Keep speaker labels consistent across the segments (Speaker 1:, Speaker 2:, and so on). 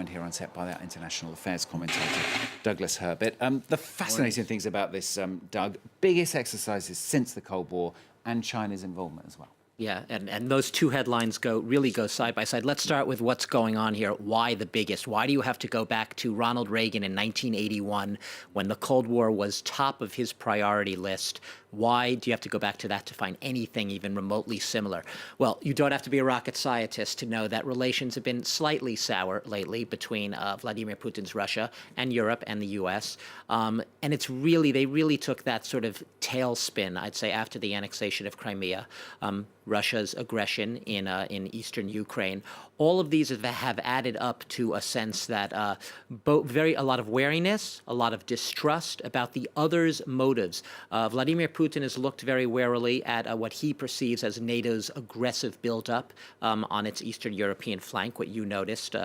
Speaker 1: Here on set by our international affairs commentator, Douglas Herbert. The fascinating things about this, Doug, biggest exercises since the Cold War and China's involvement as well.
Speaker 2: Yeah, and those two headlines really go side by side. Let's start with what's going on here. Why the biggest? Why do you have to go back to Ronald Reagan in 1981 when the Cold War was top of his priority list? Why do you have to go back to that to find anything even remotely similar? Well, you don't have to be a rocket scientist to know that relations have been slightly sour lately between Vladimir Putin's Russia and Europe and the U.S. And they really took that sort of tailspin, I'd say, after the annexation of Crimea. Russia's aggression in eastern Ukraine. All of these have added up to a sense that a lot of wariness, a lot of distrust about the other's motives. Vladimir Putin has looked very warily at what he perceives as NATO's aggressive buildup on its Eastern European flank, what you noticed,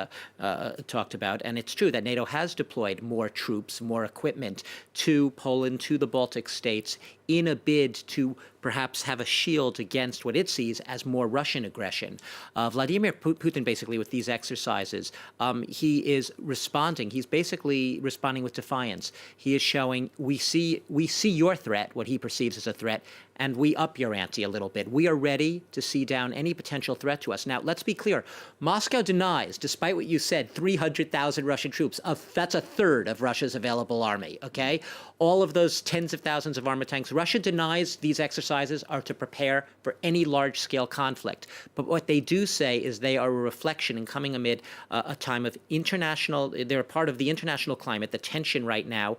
Speaker 2: talked about. And it's true that NATO has deployed more troops, more equipment to Poland, to the Baltic states, in a bid to perhaps have a shield against what it sees as more Russian aggression. Vladimir Putin, basically, with these exercises, he is responding. He's basically responding with defiance. He is showing, we see your threat, what he perceives as a threat, and we up your ante a little bit. We are ready to see down any potential threat to us. Now, let's be clear. Moscow denies, despite what you said, 300,000 Russian troops. That's a third of Russia's available army, okay? All of those tens of thousands of armored tanks. Russia denies these exercises are to prepare for any large-scale conflict. But what they do say is they are a reflection and coming amid a time of they're a part of the international climate, the tension right now,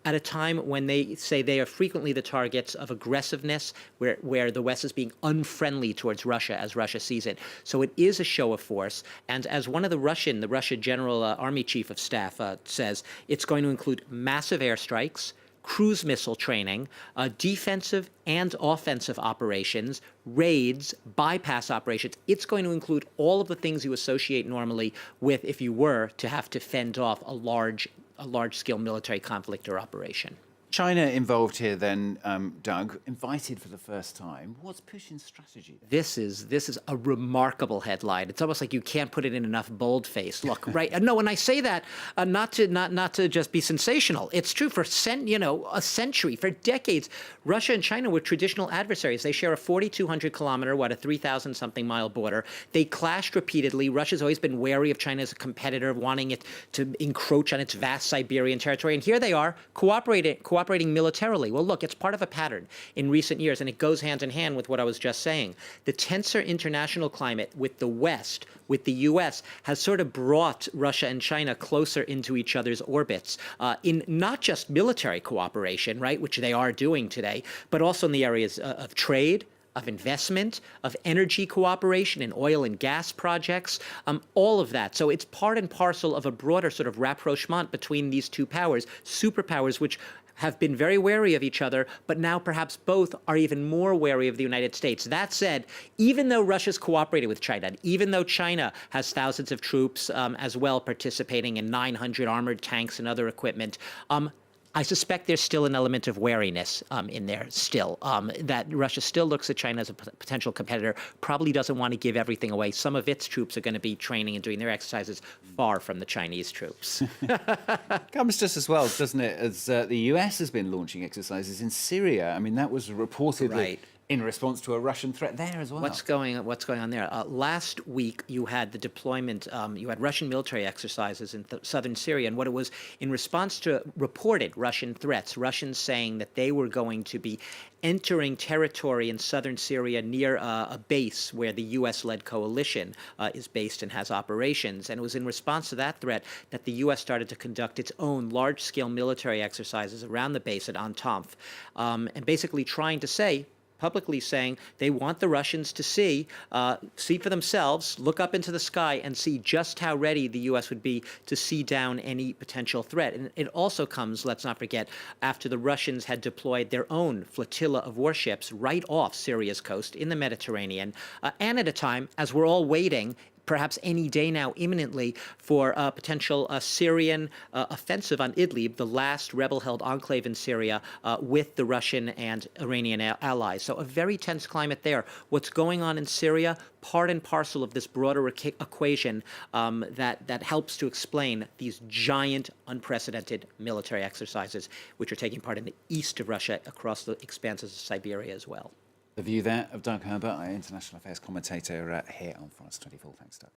Speaker 2: at a time when they say they are frequently the targets of aggressiveness, where the West is being unfriendly towards Russia as Russia sees it. So it is a show of force. And as one of the Russian General Army Chief of Staff says, it's going to include massive airstrikes, cruise missile training, defensive and offensive operations, raids, bypass operations. It's going to include all of the things you associate normally with if you were to have to fend off a large-scale military conflict or operation.
Speaker 1: China involved here then, Doug, invited for the first time. What's Putin's strategy there?
Speaker 2: This is a remarkable headline. It's almost like you can't put it in enough boldface. Look, right? No, when I say that, not to just be sensational. It's true for a century, for decades, Russia and China were traditional adversaries. They share a 4,200-kilometer, a 3,000-something mile border. They clashed repeatedly. Russia's always been wary of China as a competitor, wanting it to encroach on its vast Siberian territory. And here they are, cooperating militarily. Well, look, it's part of a pattern in recent years, and it goes hand in hand with what I was just saying. The tenser international climate with the West, with the U.S., has sort of brought Russia and China closer into each other's orbits in not just military cooperation, right, which they are doing today, but also in the areas of trade, of investment, of energy cooperation in oil and gas projects, all of that. So it's part and parcel of a broader sort of rapprochement between these two powers, superpowers, which have been very wary of each other, but now perhaps both are even more wary of the United States. That said, even though Russia's cooperated with China, even though China has thousands of troops as well participating in 900 armored tanks and other equipment, I suspect there's still an element of wariness in there still, that Russia still looks at China as a potential competitor, probably doesn't want to give everything away. Some of its troops are going to be training and doing their exercises far from the Chinese troops.
Speaker 1: Comes just as well, doesn't it, as the US has been launching exercises in Syria. I mean, that was reportedly
Speaker 2: Right.
Speaker 1: in response to a Russian threat there as well.
Speaker 2: What's going on there? Last week, you had the deployment, you had Russian military exercises in southern Syria, and what it was in response to reported Russian threats, Russians saying that they were going to be entering territory in southern Syria near a base where the U.S.-led coalition is based and has operations. And it was in response to that threat that the U.S. started to conduct its own large-scale military exercises around the base at Antomf, and basically trying to say, publicly saying they want the Russians to see for themselves, look up into the sky and see just how ready the U.S. would be to see down any potential threat. And it also comes, let's not forget, after the Russians had deployed their own flotilla of warships right off Syria's coast in the Mediterranean, and at a time, as we're all waiting, perhaps any day now, imminently, for a potential Syrian offensive on Idlib, the last rebel-held enclave in Syria, with the Russian and Iranian allies. So a very tense climate there. What's going on in Syria, part and parcel of this broader equation that helps to explain these giant, unprecedented military exercises, which are taking part in the east of Russia across the expanses of Siberia as well.
Speaker 1: The view there of Doug Herbert, our international affairs commentator here on France 24. Thanks, Doug.